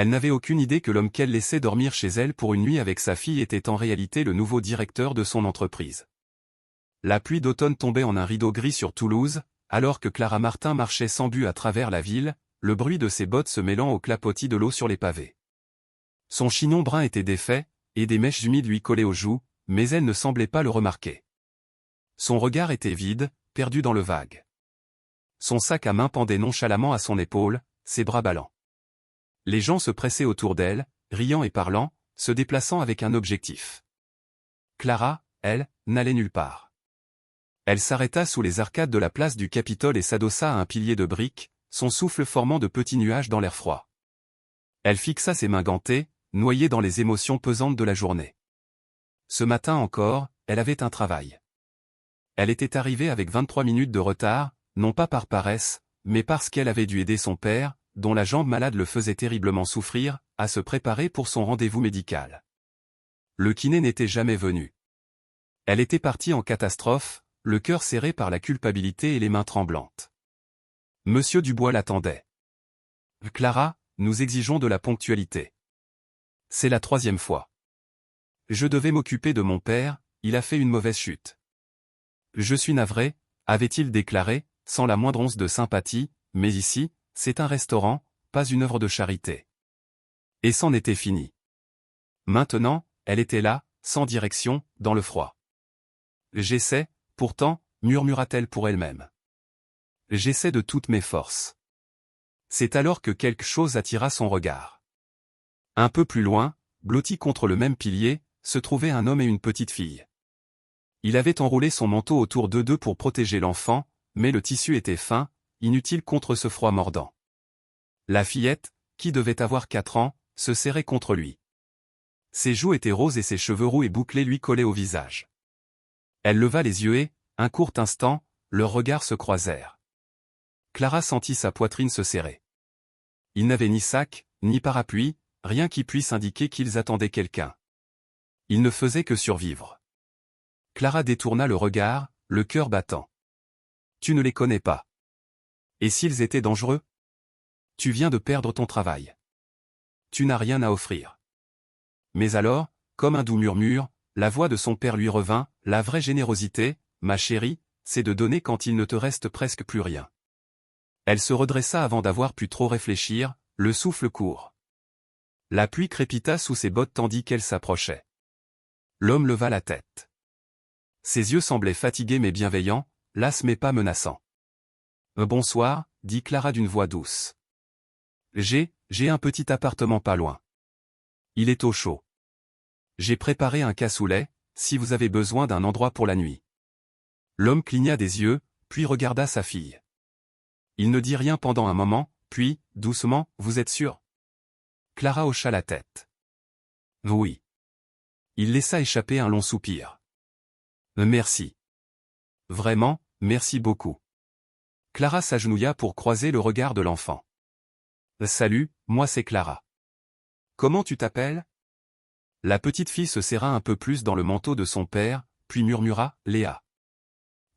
Elle n'avait aucune idée que l'homme qu'elle laissait dormir chez elle pour une nuit avec sa fille était en réalité le nouveau directeur de son entreprise. La pluie d'automne tombait en un rideau gris sur Toulouse, alors que Clara Martin marchait sans but à travers la ville, le bruit de ses bottes se mêlant au clapotis de l'eau sur les pavés. Son chignon brun était défait, et des mèches humides lui collaient aux joues, mais elle ne semblait pas le remarquer. Son regard était vide, perdu dans le vague. Son sac à main pendait nonchalamment à son épaule, ses bras ballants. Les gens se pressaient autour d'elle, riant et parlant, se déplaçant avec un objectif. Clara, elle, n'allait nulle part. Elle s'arrêta sous les arcades de la place du Capitole et s'adossa à un pilier de briques, son souffle formant de petits nuages dans l'air froid. Elle fixa ses mains gantées, noyée dans les émotions pesantes de la journée. Ce matin encore, elle avait un travail. Elle était arrivée avec 23 minutes de retard, non pas par paresse, mais parce qu'elle avait dû aider son père, dont la jambe malade le faisait terriblement souffrir, à se préparer pour son rendez-vous médical. Le kiné n'était jamais venu. Elle était partie en catastrophe, le cœur serré par la culpabilité et les mains tremblantes. Monsieur Dubois l'attendait. « Clara, nous exigeons de la ponctualité. C'est la 3e fois. Je devais m'occuper de mon père, il a fait une mauvaise chute. Je suis navré, avait-il déclaré, sans la moindre once de sympathie, mais ici, c'est un restaurant, pas une œuvre de charité. » Et c'en était fini. Maintenant, elle était là, sans direction, dans le froid. « J'essaie, pourtant, murmura-t-elle pour elle-même. J'essaie de toutes mes forces. C'est alors que quelque chose attira son regard. Un peu plus loin, blottis contre le même pilier, se trouvaient un homme et une petite fille. Il avait enroulé son manteau autour d'eux pour protéger l'enfant, mais le tissu était fin, inutile contre ce froid mordant. La fillette, qui devait avoir 4 ans, se serrait contre lui. Ses joues étaient roses et ses cheveux roux et bouclés lui collaient au visage. Elle leva les yeux et, un court instant, leurs regards se croisèrent. Clara sentit sa poitrine se serrer. Il n'avait ni sac, ni parapluie, rien qui puisse indiquer qu'ils attendaient quelqu'un. Ils ne faisaient que survivre. Clara détourna le regard, le cœur battant. « Tu ne les connais pas. Et s'ils étaient dangereux? Tu viens de perdre ton travail. Tu n'as rien à offrir. » Mais alors, comme un doux murmure, la voix de son père lui revint, « La vraie générosité, ma chérie, c'est de donner quand il ne te reste presque plus rien. » Elle se redressa avant d'avoir pu trop réfléchir, le souffle court. La pluie crépita sous ses bottes tandis qu'elle s'approchait. L'homme leva la tête. Ses yeux semblaient fatigués mais bienveillants, las mais pas menaçants. « Bonsoir, » dit Clara d'une voix douce. « J'ai un petit appartement pas loin. Il est au chaud. J'ai préparé un cassoulet, si vous avez besoin d'un endroit pour la nuit. » L'homme cligna des yeux, puis regarda sa fille. Il ne dit rien pendant un moment, puis, doucement, « Vous êtes sûre ?» Clara hocha la tête. « Oui. » Il laissa échapper un long soupir. « Merci. Vraiment, merci beaucoup. » Clara s'agenouilla pour croiser le regard de l'enfant. « Salut, moi c'est Clara. Comment tu t'appelles ?» La petite fille se serra un peu plus dans le manteau de son père, puis murmura, « Léa. »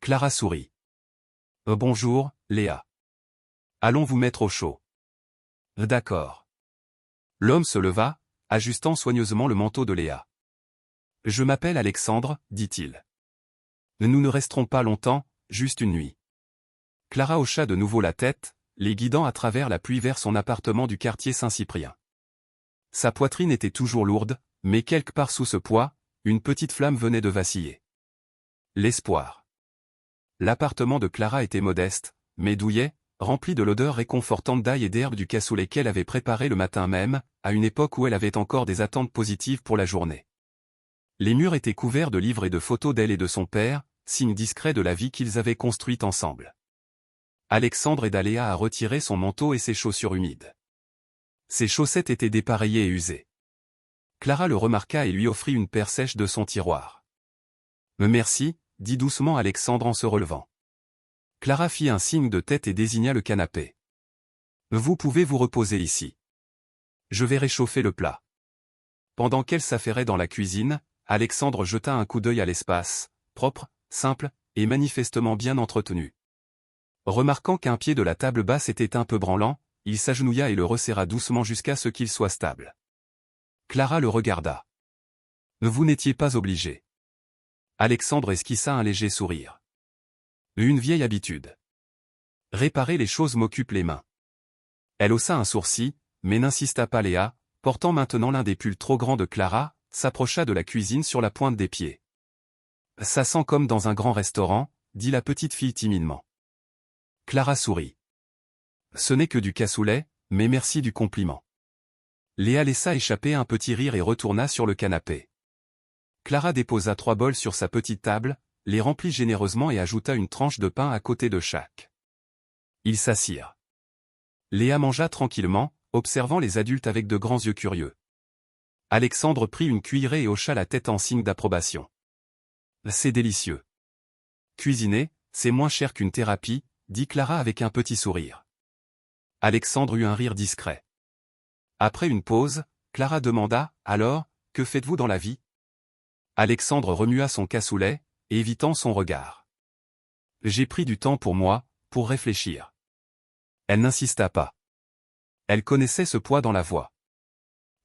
Clara sourit. « Bonjour, Léa. Allons vous mettre au chaud. »« D'accord. » L'homme se leva, ajustant soigneusement le manteau de Léa. « Je m'appelle Alexandre, dit-il. Nous ne resterons pas longtemps, juste une nuit. » Clara hocha de nouveau la tête, les guidant à travers la pluie vers son appartement du quartier Saint-Cyprien. Sa poitrine était toujours lourde, mais quelque part sous ce poids, une petite flamme venait de vaciller. L'espoir. L'appartement de Clara était modeste, mais douillet, rempli de l'odeur réconfortante d'ail et d'herbe du cassoulet qu'elle avait préparé le matin même, à une époque où elle avait encore des attentes positives pour la journée. Les murs étaient couverts de livres et de photos d'elle et de son père, signe discret de la vie qu'ils avaient construite ensemble. Alexandre aida Léa à retirer son manteau et ses chaussures humides. Ses chaussettes étaient dépareillées et usées. Clara le remarqua et lui offrit une paire sèche de son tiroir. « Merci, » dit doucement Alexandre en se relevant. Clara fit un signe de tête et désigna le canapé. « Vous pouvez vous reposer ici. Je vais réchauffer le plat. » Pendant qu'elle s'affairait dans la cuisine, Alexandre jeta un coup d'œil à l'espace, propre, simple, et manifestement bien entretenu. Remarquant qu'un pied de la table basse était un peu branlant, il s'agenouilla et le resserra doucement jusqu'à ce qu'il soit stable. Clara le regarda. Vous n'étiez pas obligé. Alexandre esquissa un léger sourire. Une vieille habitude. Réparer les choses m'occupe les mains. Elle haussa un sourcil, mais n'insista pas. Léa, portant maintenant l'un des pulls trop grands de Clara, s'approcha de la cuisine sur la pointe des pieds. Ça sent comme dans un grand restaurant, dit la petite fille timidement. Clara sourit. Ce n'est que du cassoulet, mais merci du compliment. Léa laissa échapper un petit rire et retourna sur le canapé. Clara déposa 3 bols sur sa petite table, les remplit généreusement et ajouta une tranche de pain à côté de chaque. Ils s'assirent. Léa mangea tranquillement, observant les adultes avec de grands yeux curieux. Alexandre prit une cuillerée et hocha la tête en signe d'approbation. C'est délicieux. Cuisiner, c'est moins cher qu'une thérapie, dit Clara avec un petit sourire. Alexandre eut un rire discret. Après une pause, Clara demanda, alors, que faites-vous dans la vie? Alexandre remua son cassoulet, évitant son regard. J'ai pris du temps pour moi, pour réfléchir. Elle n'insista pas. Elle connaissait ce poids dans la voix.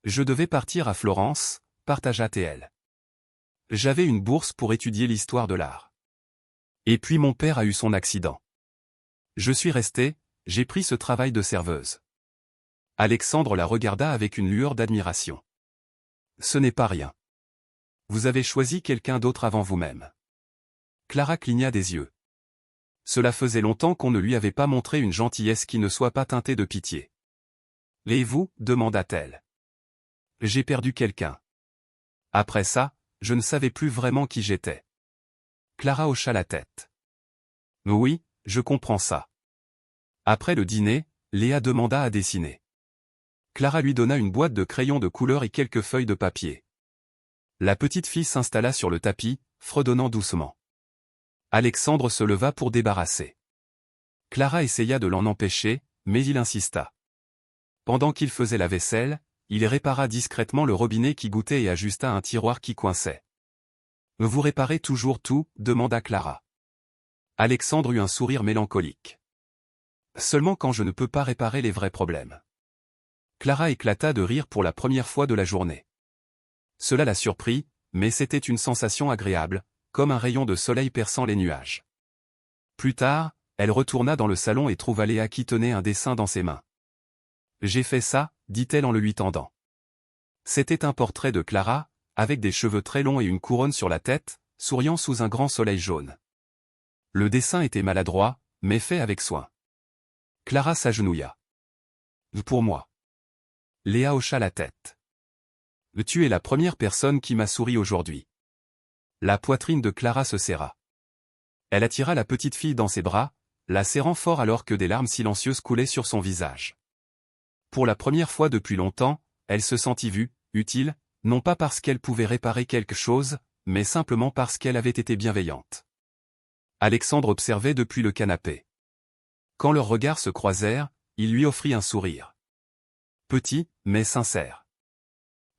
Je devais partir à Florence, partagea-t-elle. J'avais une bourse pour étudier l'histoire de l'art. Et puis mon père a eu son accident. Je suis restée, j'ai pris ce travail de serveuse. Alexandre la regarda avec une lueur d'admiration. Ce n'est pas rien. Vous avez choisi quelqu'un d'autre avant vous-même. Clara cligna des yeux. Cela faisait longtemps qu'on ne lui avait pas montré une gentillesse qui ne soit pas teintée de pitié. Et vous, demanda-t-elle. J'ai perdu quelqu'un. Après ça, je ne savais plus vraiment qui j'étais. Clara hocha la tête. Oui, je comprends ça. Après le dîner, Léa demanda à dessiner. Clara lui donna une boîte de crayons de couleur et quelques feuilles de papier. La petite fille s'installa sur le tapis, fredonnant doucement. Alexandre se leva pour débarrasser. Clara essaya de l'en empêcher, mais il insista. Pendant qu'il faisait la vaisselle, il répara discrètement le robinet qui gouttait et ajusta un tiroir qui coinçait. « Vous réparez toujours tout ?» demanda Clara. Alexandre eut un sourire mélancolique. « Seulement quand je ne peux pas réparer les vrais problèmes. » Clara éclata de rire pour la première fois de la journée. Cela la surprit, mais c'était une sensation agréable, comme un rayon de soleil perçant les nuages. Plus tard, elle retourna dans le salon et trouva Léa qui tenait un dessin dans ses mains. « J'ai fait ça », dit-elle en le lui tendant. C'était un portrait de Clara, avec des cheveux très longs et une couronne sur la tête, souriant sous un grand soleil jaune. Le dessin était maladroit, mais fait avec soin. Clara s'agenouilla. « Pour moi. » Léa hocha la tête. « Tu es la première personne qui m'a souri aujourd'hui. » La poitrine de Clara se serra. Elle attira la petite fille dans ses bras, la serrant fort alors que des larmes silencieuses coulaient sur son visage. Pour la première fois depuis longtemps, elle se sentit vue, utile, non pas parce qu'elle pouvait réparer quelque chose, mais simplement parce qu'elle avait été bienveillante. Alexandre observait depuis le canapé. Quand leurs regards se croisèrent, il lui offrit un sourire. Petit, mais sincère.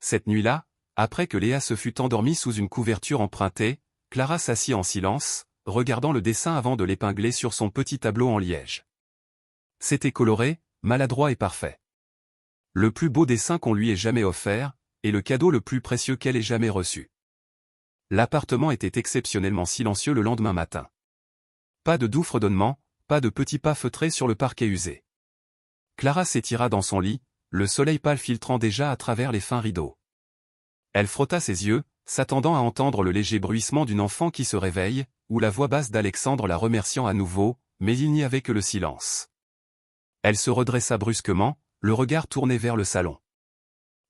Cette nuit-là, après que Léa se fut endormie sous une couverture empruntée, Clara s'assit en silence, regardant le dessin avant de l'épingler sur son petit tableau en liège. C'était coloré, maladroit et parfait. Le plus beau dessin qu'on lui ait jamais offert, et le cadeau le plus précieux qu'elle ait jamais reçu. L'appartement était exceptionnellement silencieux le lendemain matin. Pas de doux fredonnement, pas de petits pas feutrés sur le parquet usé. Clara s'étira dans son lit, le soleil pâle filtrant déjà à travers les fins rideaux. Elle frotta ses yeux, s'attendant à entendre le léger bruissement d'une enfant qui se réveille, ou la voix basse d'Alexandre la remerciant à nouveau, mais il n'y avait que le silence. Elle se redressa brusquement, le regard tourné vers le salon.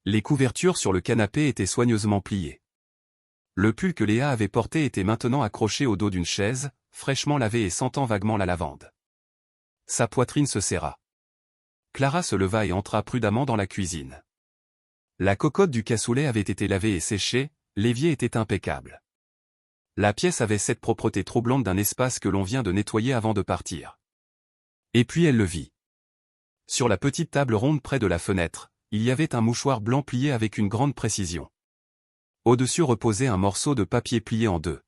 Les couvertures sur le canapé étaient soigneusement pliées. Le pull que Léa avait porté était maintenant accroché au dos d'une chaise, fraîchement lavé et sentant vaguement la lavande. Sa poitrine se serra. Clara se leva et entra prudemment dans la cuisine. La cocotte du cassoulet avait été lavée et séchée, l'évier était impeccable. La pièce avait cette propreté troublante d'un espace que l'on vient de nettoyer avant de partir. Et puis elle le vit. Sur la petite table ronde près de la fenêtre, il y avait un mouchoir blanc plié avec une grande précision. Au-dessus reposait un morceau de papier plié en deux.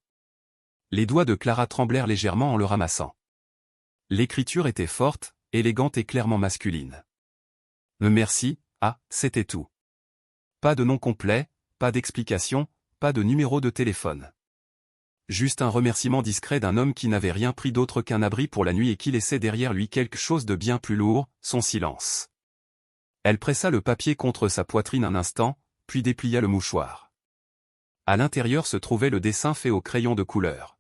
Les doigts de Clara tremblèrent légèrement en le ramassant. L'écriture était forte, élégante et clairement masculine. Merci, ah, c'était tout. Pas de nom complet, pas d'explication, pas de numéro de téléphone. Juste un remerciement discret d'un homme qui n'avait rien pris d'autre qu'un abri pour la nuit et qui laissait derrière lui quelque chose de bien plus lourd, son silence. Elle pressa le papier contre sa poitrine un instant, puis déplia le mouchoir. À l'intérieur se trouvait le dessin fait au crayon de couleur.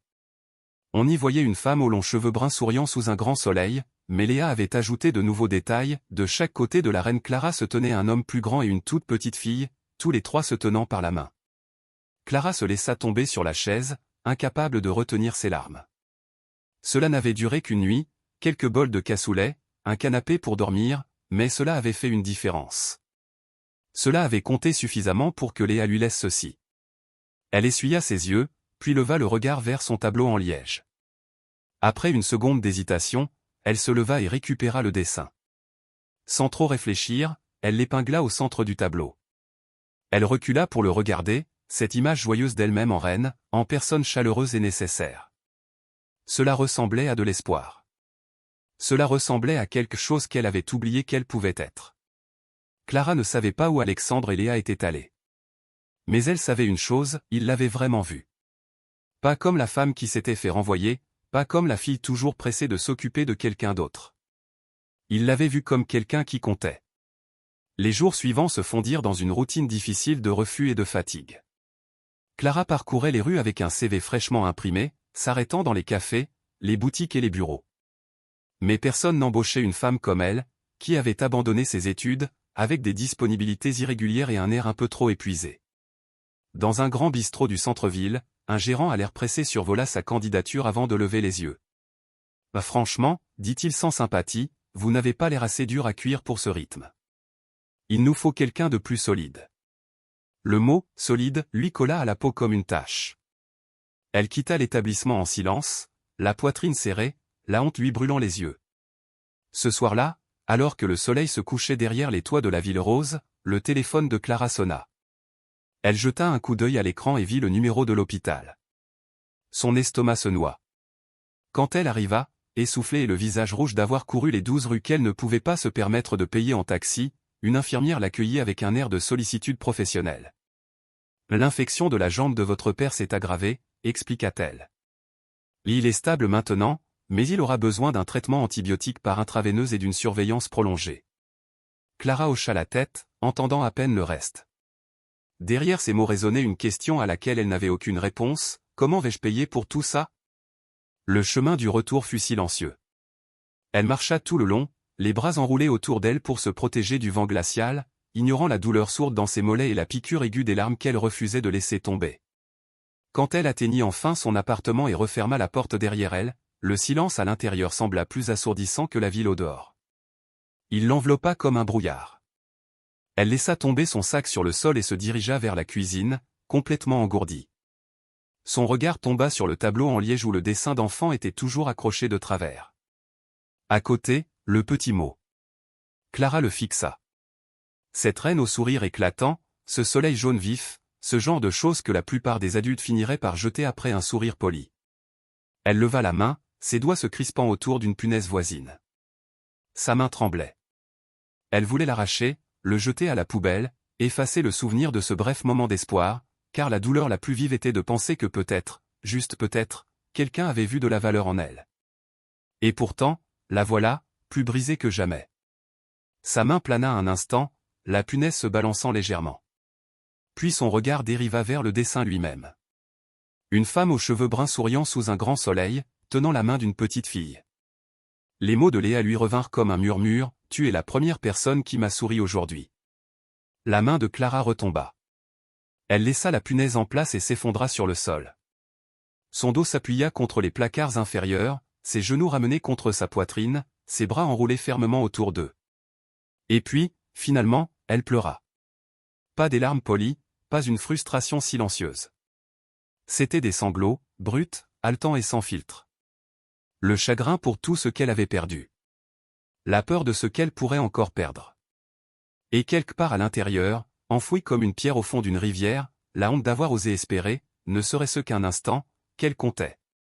On y voyait une femme aux longs cheveux bruns souriant sous un grand soleil, mais Léa avait ajouté de nouveaux détails. De chaque côté de la reine Clara se tenait un homme plus grand et une toute petite fille, tous les trois se tenant par la main. Clara se laissa tomber sur la chaise, incapable de retenir ses larmes. Cela n'avait duré qu'une nuit, quelques bols de cassoulet, un canapé pour dormir, mais cela avait fait une différence. Cela avait compté suffisamment pour que Léa lui laisse ceci. Elle essuya ses yeux, puis leva le regard vers son tableau en liège. Après une seconde d'hésitation, elle se leva et récupéra le dessin. Sans trop réfléchir, elle l'épingla au centre du tableau. Elle recula pour le regarder, cette image joyeuse d'elle-même en reine, en personne chaleureuse et nécessaire. Cela ressemblait à de l'espoir. Cela ressemblait à quelque chose qu'elle avait oublié qu'elle pouvait être. Clara ne savait pas où Alexandre et Léa étaient allés. Mais elle savait une chose, ils l'avaient vraiment vue. Pas comme la femme qui s'était fait renvoyer, pas comme la fille toujours pressée de s'occuper de quelqu'un d'autre. Ils l'avaient vue comme quelqu'un qui comptait. Les jours suivants se fondirent dans une routine difficile de refus et de fatigue. Clara parcourait les rues avec un CV fraîchement imprimé, s'arrêtant dans les cafés, les boutiques et les bureaux. Mais personne n'embauchait une femme comme elle, qui avait abandonné ses études, avec des disponibilités irrégulières et un air un peu trop épuisé. Dans un grand bistrot du centre-ville, un gérant à l'air pressé survola sa candidature avant de lever les yeux. « Franchement, dit-il sans sympathie, vous n'avez pas l'air assez dur à cuire pour ce rythme. Il nous faut quelqu'un de plus solide. » Le mot « solide » lui colla à la peau comme une tache. Elle quitta l'établissement en silence, la poitrine serrée, la honte lui brûlant les yeux. Ce soir-là, alors que le soleil se couchait derrière les toits de la ville rose, le téléphone de Clara sonna. Elle jeta un coup d'œil à l'écran et vit le numéro de l'hôpital. Son estomac se noua. Quand elle arriva, essoufflée et le visage rouge d'avoir couru les 12 rues qu'elle ne pouvait pas se permettre de payer en taxi, une infirmière l'accueillit avec un air de sollicitude professionnelle. « L'infection de la jambe de votre père s'est aggravée, expliqua-t-elle. Il est stable maintenant, mais il aura besoin d'un traitement antibiotique par intraveineuse et d'une surveillance prolongée. » Clara hocha la tête, entendant à peine le reste. Derrière ces mots résonnait une question à laquelle elle n'avait aucune réponse, « Comment vais-je payer pour tout ça ?» Le chemin du retour fut silencieux. Elle marcha tout le long, les bras enroulés autour d'elle pour se protéger du vent glacial, ignorant la douleur sourde dans ses mollets et la piqûre aiguë des larmes qu'elle refusait de laisser tomber. Quand elle atteignit enfin son appartement et referma la porte derrière elle, le silence à l'intérieur sembla plus assourdissant que la ville au dehors. Il l'enveloppa comme un brouillard. Elle laissa tomber son sac sur le sol et se dirigea vers la cuisine, complètement engourdie. Son regard tomba sur le tableau en liège où le dessin d'enfant était toujours accroché de travers. À côté, le petit mot. Clara le fixa. Cette reine au sourire éclatant, ce soleil jaune vif, ce genre de choses que la plupart des adultes finiraient par jeter après un sourire poli. Elle leva la main, ses doigts se crispant autour d'une punaise voisine. Sa main tremblait. Elle voulait l'arracher, le jeter à la poubelle, effacer le souvenir de ce bref moment d'espoir, car la douleur la plus vive était de penser que peut-être, juste peut-être, quelqu'un avait vu de la valeur en elle. Et pourtant, la voilà, plus brisée que jamais. Sa main plana un instant, la punaise se balançant légèrement. Puis son regard dériva vers le dessin lui-même. Une femme aux cheveux bruns souriant sous un grand soleil, tenant la main d'une petite fille. Les mots de Léa lui revinrent comme un murmure, « Tu es la première personne qui m'a souri aujourd'hui. » La main de Clara retomba. Elle laissa la punaise en place et s'effondra sur le sol. Son dos s'appuya contre les placards inférieurs, ses genoux ramenés contre sa poitrine, ses bras enroulés fermement autour d'eux. Et puis, finalement, elle pleura. Pas des larmes polies, pas une frustration silencieuse. C'étaient des sanglots, bruts, haletants et sans filtre. Le chagrin pour tout ce qu'elle avait perdu. La peur de ce qu'elle pourrait encore perdre. Et quelque part à l'intérieur, enfouie comme une pierre au fond d'une rivière, la honte d'avoir osé espérer, ne serait-ce qu'un instant, qu'elle comptait.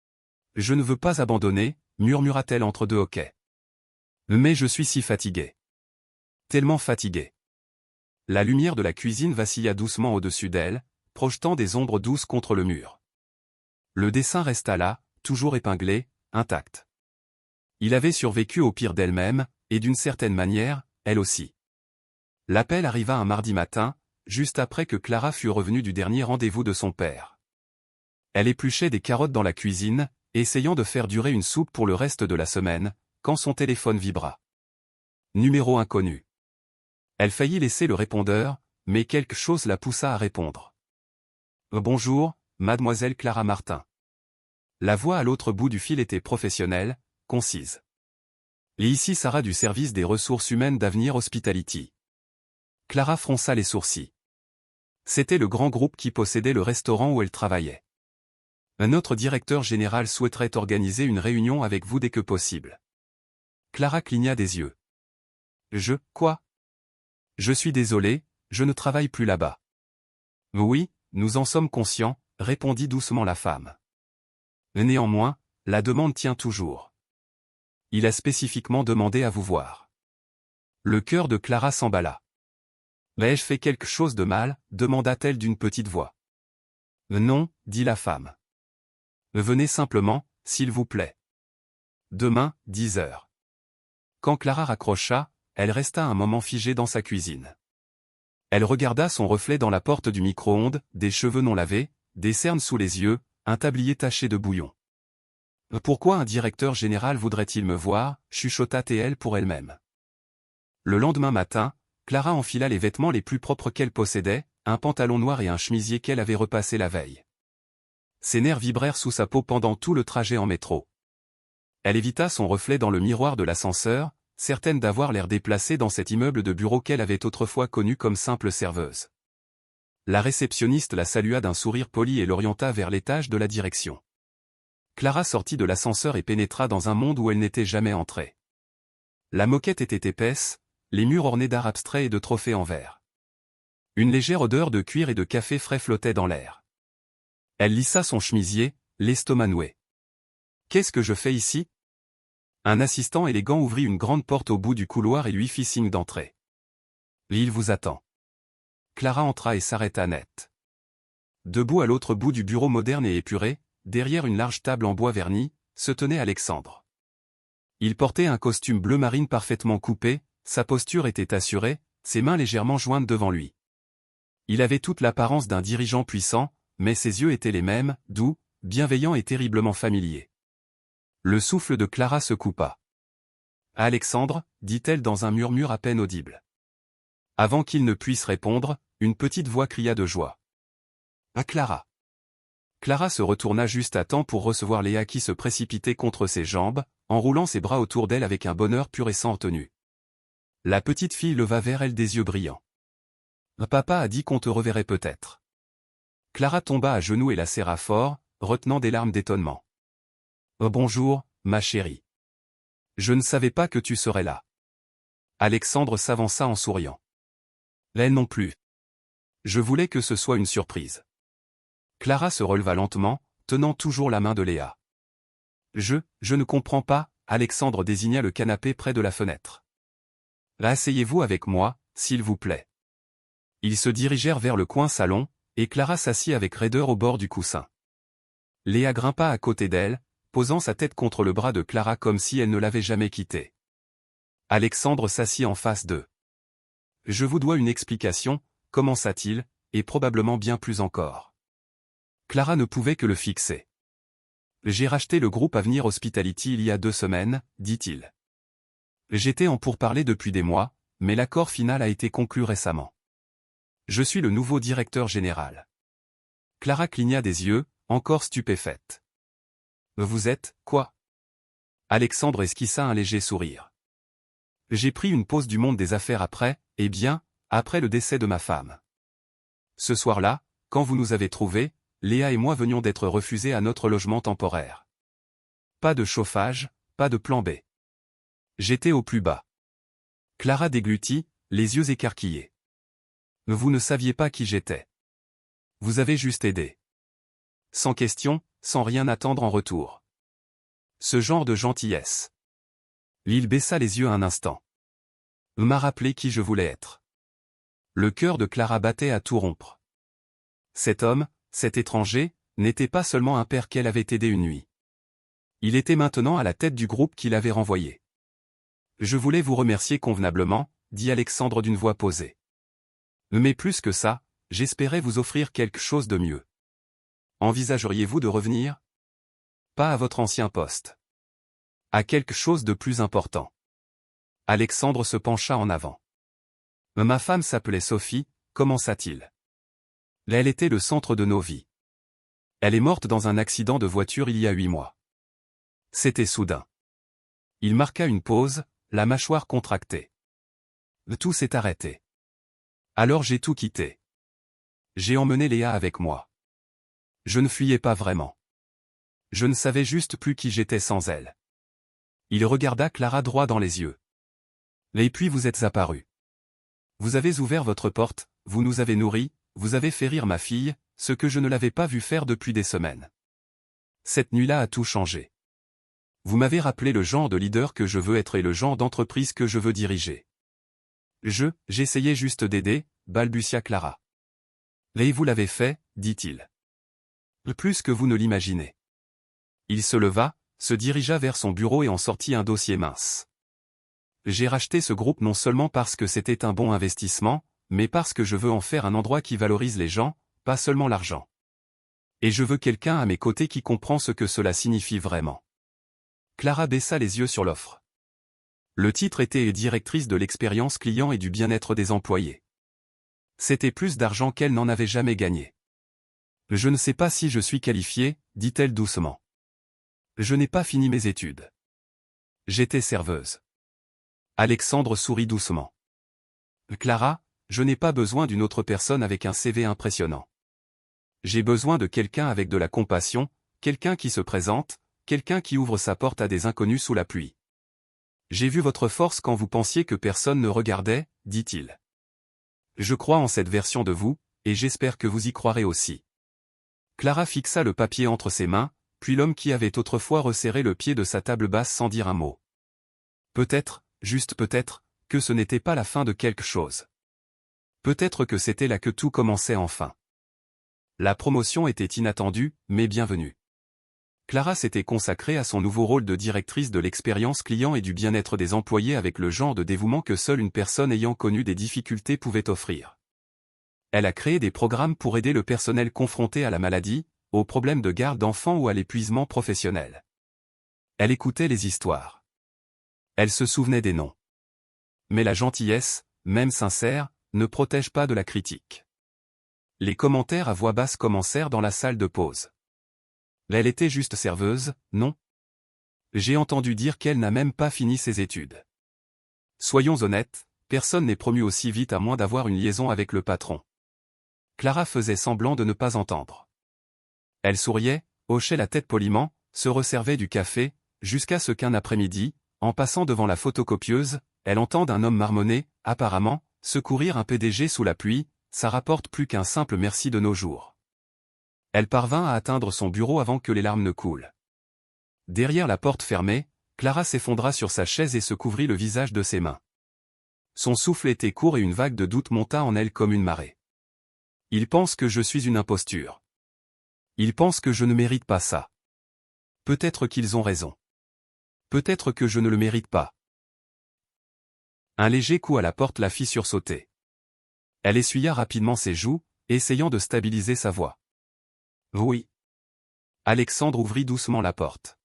« Je ne veux pas abandonner » murmura-t-elle entre deux hoquets. « Mais je suis si fatiguée. » tellement fatiguée. La lumière de la cuisine vacilla doucement au-dessus d'elle, projetant des ombres douces contre le mur. Le dessin resta là, toujours épinglé, intact. Il avait survécu au pire d'elle-même, et d'une certaine manière, elle aussi. L'appel arriva un mardi matin, juste après que Clara fût revenue du dernier rendez-vous de son père. Elle épluchait des carottes dans la cuisine, essayant de faire durer une soupe pour le reste de la semaine, quand son téléphone vibra. Numéro inconnu. Elle faillit laisser le répondeur, mais quelque chose la poussa à répondre. « Bonjour, mademoiselle Clara Martin. » La voix à l'autre bout du fil était professionnelle, concise. « Et ici Sarah du service des ressources humaines d'Avenir Hospitality. » Clara fronça les sourcils. C'était le grand groupe qui possédait le restaurant où elle travaillait. Notre directeur général souhaiterait organiser une réunion avec vous dès que possible. Clara cligna des yeux. Quoi? Je suis désolé, je ne travaille plus là-bas. Oui, nous en sommes conscients, répondit doucement la femme. Néanmoins, la demande tient toujours. Il a spécifiquement demandé à vous voir. Le cœur de Clara s'emballa. Ai-je fait quelque chose de mal, demanda-t-elle d'une petite voix. Non, dit la femme. Venez simplement, s'il vous plaît. Demain, 10 heures. Quand Clara raccrocha, elle resta un moment figée dans sa cuisine. Elle regarda son reflet dans la porte du micro-ondes, des cheveux non lavés, des cernes sous les yeux, un tablier taché de bouillon. Pourquoi un directeur général voudrait-il me voir, chuchota-t-elle pour elle-même. Le lendemain matin, Clara enfila les vêtements les plus propres qu'elle possédait, un pantalon noir et un chemisier qu'elle avait repassé la veille. Ses nerfs vibrèrent sous sa peau pendant tout le trajet en métro. Elle évita son reflet dans le miroir de l'ascenseur, certaine d'avoir l'air déplacée dans cet immeuble de bureau qu'elle avait autrefois connu comme simple serveuse. La réceptionniste la salua d'un sourire poli et l'orienta vers l'étage de la direction. Clara sortit de l'ascenseur et pénétra dans un monde où elle n'était jamais entrée. La moquette était épaisse, les murs ornés d'art abstraits et de trophées en verre. Une légère odeur de cuir et de café frais flottait dans l'air. Elle lissa son chemisier, l'estomac noué. « Qu'est-ce que je fais ici ?» Un assistant élégant ouvrit une grande porte au bout du couloir et lui fit signe d'entrer. « Il vous attend. » Clara entra et s'arrêta net. Debout à l'autre bout du bureau moderne et épuré, derrière une large table en bois verni, se tenait Alexandre. Il portait un costume bleu marine parfaitement coupé, sa posture était assurée, ses mains légèrement jointes devant lui. Il avait toute l'apparence d'un dirigeant puissant, mais ses yeux étaient les mêmes, doux, bienveillants et terriblement familiers. Le souffle de Clara se coupa. « Alexandre » dit-elle dans un murmure à peine audible. Avant qu'il ne puisse répondre, une petite voix cria de joie. « Ah Clara !» Clara se retourna juste à temps pour recevoir Léa qui se précipitait contre ses jambes, enroulant ses bras autour d'elle avec un bonheur pur et sans retenue. La petite fille leva vers elle des yeux brillants. « Papa a dit qu'on te reverrait peut-être. » Clara tomba à genoux et la serra fort, retenant des larmes d'étonnement. « Bonjour, ma chérie. Je ne savais pas que tu serais là. » Alexandre s'avança en souriant. « Elle non plus. Je voulais que ce soit une surprise. » Clara se releva lentement, tenant toujours la main de Léa. « Je ne comprends pas », Alexandre désigna le canapé près de la fenêtre. « Asseyez-vous avec moi, s'il vous plaît. » Ils se dirigèrent vers le coin salon, et Clara s'assit avec raideur au bord du coussin. Léa grimpa à côté d'elle, posant sa tête contre le bras de Clara comme si elle ne l'avait jamais quittée. Alexandre s'assit en face d'eux. « Je vous dois une explication », commença-t-il, et probablement bien plus encore. Clara ne pouvait que le fixer. « J'ai racheté le groupe Avenir Hospitality il y a 2 semaines, dit-il. J'étais en pourparlers depuis des mois, mais l'accord final a été conclu récemment. Je suis le nouveau directeur général. » Clara cligna des yeux, encore stupéfaite. « Vous êtes, quoi ?» Alexandre esquissa un léger sourire. « J'ai pris une pause du monde des affaires après le décès de ma femme. Ce soir-là, quand vous nous avez trouvés, Léa et moi venions d'être refusés à notre logement temporaire. Pas de chauffage, pas de plan B. J'étais au plus bas. » Clara déglutit, les yeux écarquillés. « Vous ne saviez pas qui j'étais. Vous avez juste aidé. Sans question, sans rien attendre en retour. Ce genre de gentillesse. » Il baissa les yeux un instant. M'a rappelé qui je voulais être. Le cœur de Clara battait à tout rompre. Cet homme, cet étranger, n'était pas seulement un père qu'elle avait aidé une nuit. Il était maintenant à la tête du groupe qui l'avait renvoyé. Je voulais vous remercier convenablement, dit Alexandre d'une voix posée. Mais plus que ça, j'espérais vous offrir quelque chose de mieux. Envisageriez-vous de revenir? Pas à votre ancien poste. À quelque chose de plus important. Alexandre se pencha en avant. Ma femme s'appelait Sophie, commença-t-il. Elle était le centre de nos vies. Elle est morte dans un accident de voiture il y a 8 mois. C'était soudain. Il marqua une pause, la mâchoire contractée. Tout s'est arrêté. Alors j'ai tout quitté. J'ai emmené Léa avec moi. Je ne fuyais pas vraiment. Je ne savais juste plus qui j'étais sans elle. Il regarda Clara droit dans les yeux. Et puis vous êtes apparue. Vous avez ouvert votre porte, vous nous avez nourris, vous avez fait rire ma fille, ce que je ne l'avais pas vu faire depuis des semaines. Cette nuit-là a tout changé. Vous m'avez rappelé le genre de leader que je veux être et le genre d'entreprise que je veux diriger. J'essayais juste d'aider, balbutia Clara. Et vous l'avez fait, dit-il. Plus que vous ne l'imaginez. Il se leva, se dirigea vers son bureau et en sortit un dossier mince. J'ai racheté ce groupe non seulement parce que c'était un bon investissement, mais parce que je veux en faire un endroit qui valorise les gens, pas seulement l'argent. Et je veux quelqu'un à mes côtés qui comprend ce que cela signifie vraiment. Clara baissa les yeux sur l'offre. Le titre était directrice de l'expérience client et du bien-être des employés. C'était plus d'argent qu'elle n'en avait jamais gagné. Je ne sais pas si je suis qualifiée, dit-elle doucement. Je n'ai pas fini mes études. J'étais serveuse. Alexandre sourit doucement. Clara, je n'ai pas besoin d'une autre personne avec un CV impressionnant. J'ai besoin de quelqu'un avec de la compassion, quelqu'un qui se présente, quelqu'un qui ouvre sa porte à des inconnus sous la pluie. J'ai vu votre force quand vous pensiez que personne ne regardait, dit-il. Je crois en cette version de vous, et j'espère que vous y croirez aussi. Clara fixa le papier entre ses mains, puis l'homme qui avait autrefois resserré le pied de sa table basse sans dire un mot. Peut-être, juste peut-être, que ce n'était pas la fin de quelque chose. Peut-être que c'était là que tout commençait enfin. La promotion était inattendue, mais bienvenue. Clara s'était consacrée à son nouveau rôle de directrice de l'expérience client et du bien-être des employés avec le genre de dévouement que seule une personne ayant connu des difficultés pouvait offrir. Elle a créé des programmes pour aider le personnel confronté à la maladie, aux problèmes de garde d'enfants ou à l'épuisement professionnel. Elle écoutait les histoires. Elle se souvenait des noms. Mais la gentillesse, même sincère, ne protège pas de la critique. Les commentaires à voix basse commencèrent dans la salle de pause. Elle était juste serveuse, non? J'ai entendu dire qu'elle n'a même pas fini ses études. Soyons honnêtes, personne n'est promu aussi vite à moins d'avoir une liaison avec le patron. Clara faisait semblant de ne pas entendre. Elle souriait, hochait la tête poliment, se resservait du café, jusqu'à ce qu'un après-midi, en passant devant la photocopieuse, elle entende un homme marmonner, apparemment, secourir un PDG sous la pluie, ça rapporte plus qu'un simple merci de nos jours. Elle parvint à atteindre son bureau avant que les larmes ne coulent. Derrière la porte fermée, Clara s'effondra sur sa chaise et se couvrit le visage de ses mains. Son souffle était court et une vague de doute monta en elle comme une marée. Ils pensent que je suis une imposture. Ils pensent que je ne mérite pas ça. Peut-être qu'ils ont raison. Peut-être que je ne le mérite pas. Un léger coup à la porte la fit sursauter. Elle essuya rapidement ses joues, essayant de stabiliser sa voix. Oui. Alexandre ouvrit doucement la porte.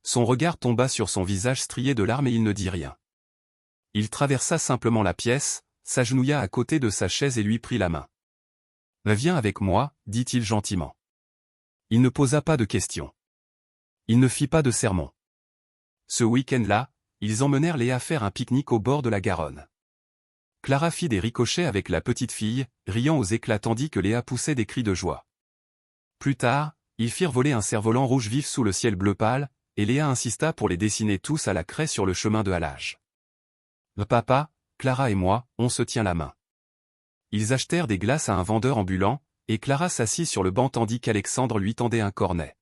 Son regard tomba sur son visage strié de larmes et il ne dit rien. Il traversa simplement la pièce, s'agenouilla à côté de sa chaise et lui prit la main. « Viens avec moi, dit-il gentiment. » Il ne posa pas de questions. Il ne fit pas de sermon. Ce week-end-là, ils emmenèrent Léa faire un pique-nique au bord de la Garonne. Clara fit des ricochets avec la petite fille, riant aux éclats tandis que Léa poussait des cris de joie. Plus tard, ils firent voler un cerf-volant rouge vif sous le ciel bleu pâle, et Léa insista pour les dessiner tous à la craie sur le chemin de halage. Papa, Clara et moi, on se tient la main. Ils achetèrent des glaces à un vendeur ambulant, et Clara s'assit sur le banc tandis qu'Alexandre lui tendait un cornet.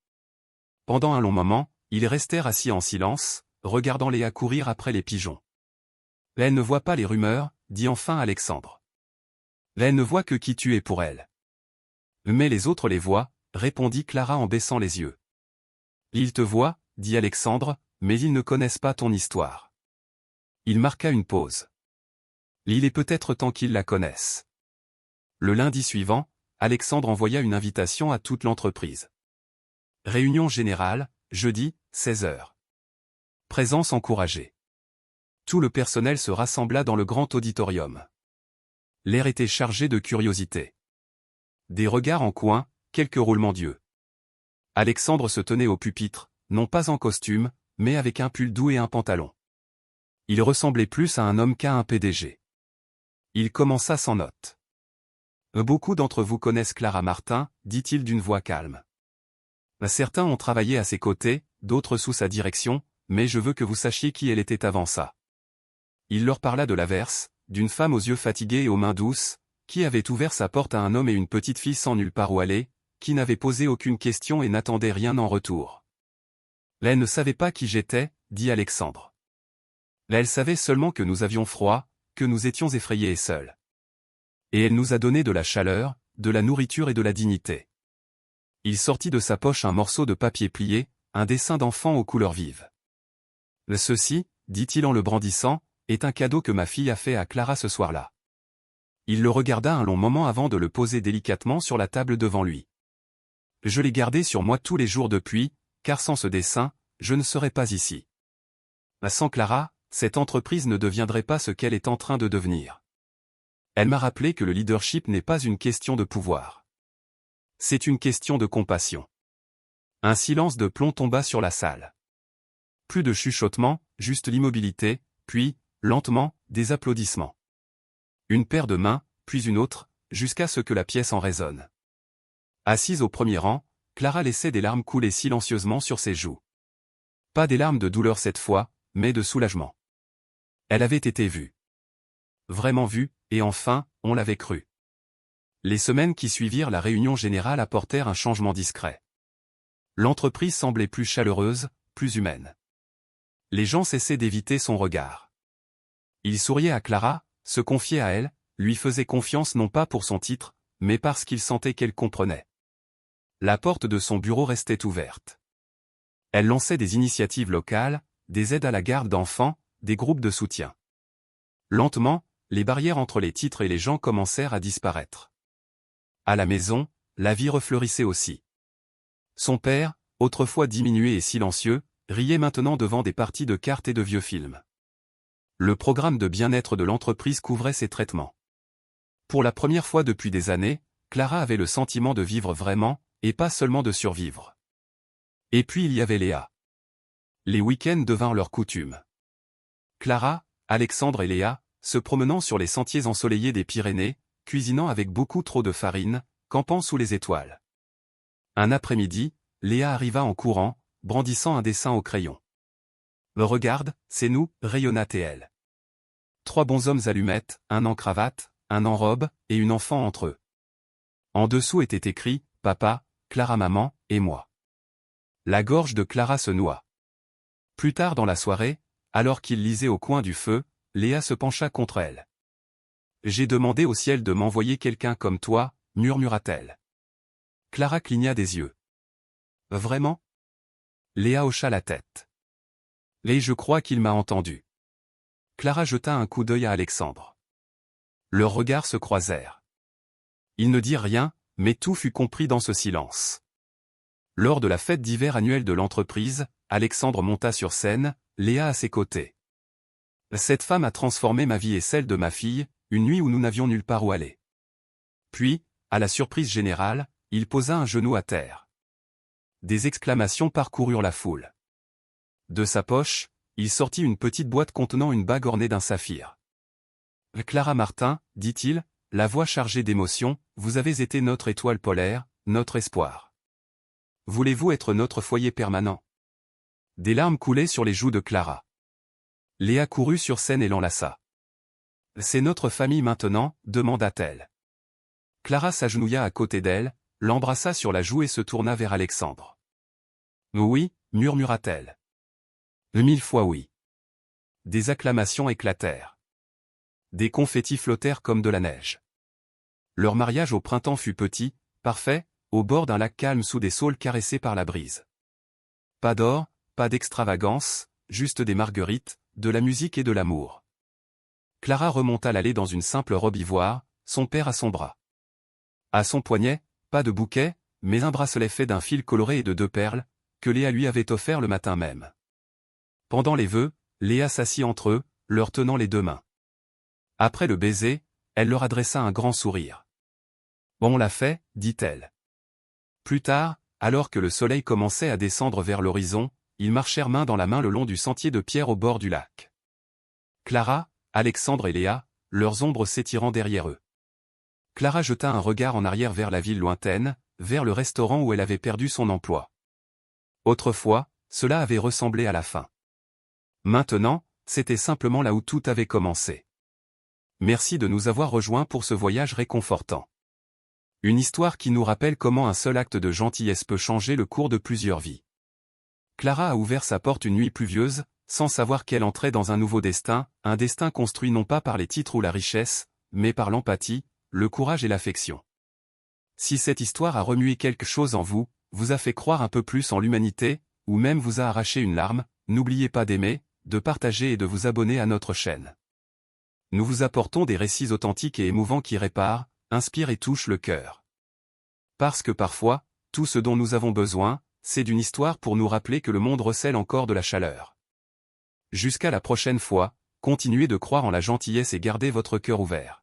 Pendant un long moment, ils restèrent assis en silence, regardant Léa courir après les pigeons. Elle ne voit pas les rumeurs, dit enfin Alexandre. Elle ne voit que qui tu es pour elle. Mais les autres les voient, répondit Clara en baissant les yeux. Ils te voient, dit Alexandre, mais ils ne connaissent pas ton histoire. Il marqua une pause. Il est peut-être temps qu'ils la connaissent. Le lundi suivant, Alexandre envoya une invitation à toute l'entreprise. Réunion générale, jeudi, 16 h. Présence encouragée. Tout le personnel se rassembla dans le grand auditorium. L'air était chargé de curiosité. Des regards en coin, quelques roulements d'yeux. Alexandre se tenait au pupitre, non pas en costume, mais avec un pull doux et un pantalon. Il ressemblait plus à un homme qu'à un PDG. Il commença sans note. Beaucoup d'entre vous connaissent Clara Martin, dit-il d'une voix calme. Certains ont travaillé à ses côtés, d'autres sous sa direction, mais je veux que vous sachiez qui elle était avant ça. Il leur parla de l'averse, d'une femme aux yeux fatigués et aux mains douces, qui avait ouvert sa porte à un homme et une petite fille sans nulle part où aller, qui n'avait posé aucune question et n'attendait rien en retour. Elle ne savait pas qui j'étais, dit Alexandre. Elle savait seulement que nous avions froid, que nous étions effrayés et seuls. Et elle nous a donné de la chaleur, de la nourriture et de la dignité. Il sortit de sa poche un morceau de papier plié, un dessin d'enfant aux couleurs vives. Ceci, dit-il en le brandissant, est un cadeau que ma fille a fait à Clara ce soir-là. Il le regarda un long moment avant de le poser délicatement sur la table devant lui. Je l'ai gardé sur moi tous les jours depuis, car sans ce dessin, je ne serais pas ici. Sans Clara, cette entreprise ne deviendrait pas ce qu'elle est en train de devenir. Elle m'a rappelé que le leadership n'est pas une question de pouvoir. C'est une question de compassion. Un silence de plomb tomba sur la salle. Plus de chuchotements, juste l'immobilité, puis, lentement, des applaudissements. Une paire de mains, puis une autre, jusqu'à ce que la pièce en résonne. Assise au premier rang, Clara laissait des larmes couler silencieusement sur ses joues. Pas des larmes de douleur cette fois, mais de soulagement. Elle avait été vue. Vraiment vue, et enfin, on l'avait cru. Les semaines qui suivirent la réunion générale apportèrent un changement discret. L'entreprise semblait plus chaleureuse, plus humaine. Les gens cessaient d'éviter son regard. Il souriait à Clara, se confiait à elle, lui faisait confiance non pas pour son titre, mais parce qu'il sentait qu'elle comprenait. La porte de son bureau restait ouverte. Elle lançait des initiatives locales, des aides à la garde d'enfants, des groupes de soutien. Lentement, les barrières entre les titres et les gens commencèrent à disparaître. À la maison, la vie refleurissait aussi. Son père, autrefois diminué et silencieux, riait maintenant devant des parties de cartes et de vieux films. Le programme de bien-être de l'entreprise couvrait ses traitements. Pour la première fois depuis des années, Clara avait le sentiment de vivre vraiment, et pas seulement de survivre. Et puis il y avait Léa. Les week-ends devinrent leur coutume. Clara, Alexandre et Léa, se promenant sur les sentiers ensoleillés des Pyrénées, cuisinant avec beaucoup trop de farine, campant sous les étoiles. Un après-midi, Léa arriva en courant, brandissant un dessin au crayon. « Regarde, c'est nous, rayonna-t-elle. 3 bonshommes allumettes, un en cravate, un en robe, et une enfant entre eux. En dessous était écrit, papa, Clara maman, et moi. La gorge de Clara se noua. Plus tard dans la soirée, alors qu'il lisait au coin du feu, Léa se pencha contre elle. J'ai demandé au ciel de m'envoyer quelqu'un comme toi, murmura-t-elle. Clara cligna des yeux. Vraiment? Léa hocha la tête. Et je crois qu'il m'a entendu. Clara jeta un coup d'œil à Alexandre. Leurs regards se croisèrent. Ils ne dirent rien, mais tout fut compris dans ce silence. Lors de la fête d'hiver annuelle de l'entreprise, Alexandre monta sur scène, Léa à ses côtés. Cette femme a transformé ma vie et celle de ma fille, une nuit où nous n'avions nulle part où aller. Puis, à la surprise générale, il posa un genou à terre. Des exclamations parcoururent la foule. De sa poche, il sortit une petite boîte contenant une bague ornée d'un saphir. « Clara Martin, dit-il, la voix chargée d'émotion, vous avez été notre étoile polaire, notre espoir. Voulez-vous être notre foyer permanent ?» Des larmes coulaient sur les joues de Clara. Léa courut sur scène et l'enlaça. « C'est notre famille maintenant ?» demanda-t-elle. Clara s'agenouilla à côté d'elle, l'embrassa sur la joue et se tourna vers Alexandre. « Oui » murmura-t-elle. « 1000 fois oui. » Des acclamations éclatèrent. des confettis flottèrent comme de la neige. Leur mariage au printemps fut petit, parfait, au bord d'un lac calme sous des saules caressés par la brise. Pas d'or, pas d'extravagance, juste des marguerites, de la musique et de l'amour. Clara remonta l'allée dans une simple robe ivoire, son père à son bras. À son poignet, pas de bouquet, mais un bracelet fait d'un fil coloré et de 2 perles, que Léa lui avait offert le matin même. Pendant les vœux, Léa s'assit entre eux, leur tenant les 2 mains. Après le baiser, elle leur adressa un grand sourire. « On l'a fait, dit-elle. » Plus tard, alors que le soleil commençait à descendre vers l'horizon, ils marchèrent main dans la main le long du sentier de pierre au bord du lac. Clara, Alexandre et Léa, leurs ombres s'étirant derrière eux. Clara jeta un regard en arrière vers la ville lointaine, vers le restaurant où elle avait perdu son emploi. Autrefois, cela avait ressemblé à la fin. Maintenant, c'était simplement là où tout avait commencé. Merci de nous avoir rejoints pour ce voyage réconfortant. Une histoire qui nous rappelle comment un seul acte de gentillesse peut changer le cours de plusieurs vies. Clara a ouvert sa porte une nuit pluvieuse, sans savoir qu'elle entrait dans un nouveau destin, un destin construit non pas par les titres ou la richesse, mais par l'empathie, le courage et l'affection. Si cette histoire a remué quelque chose en vous, vous a fait croire un peu plus en l'humanité, ou même vous a arraché une larme, n'oubliez pas d'aimer, de partager et de vous abonner à notre chaîne. Nous vous apportons des récits authentiques et émouvants qui réparent, inspirent et touchent le cœur. Parce que parfois, tout ce dont nous avons besoin, c'est d'une histoire pour nous rappeler que le monde recèle encore de la chaleur. Jusqu'à la prochaine fois, continuez de croire en la gentillesse et gardez votre cœur ouvert.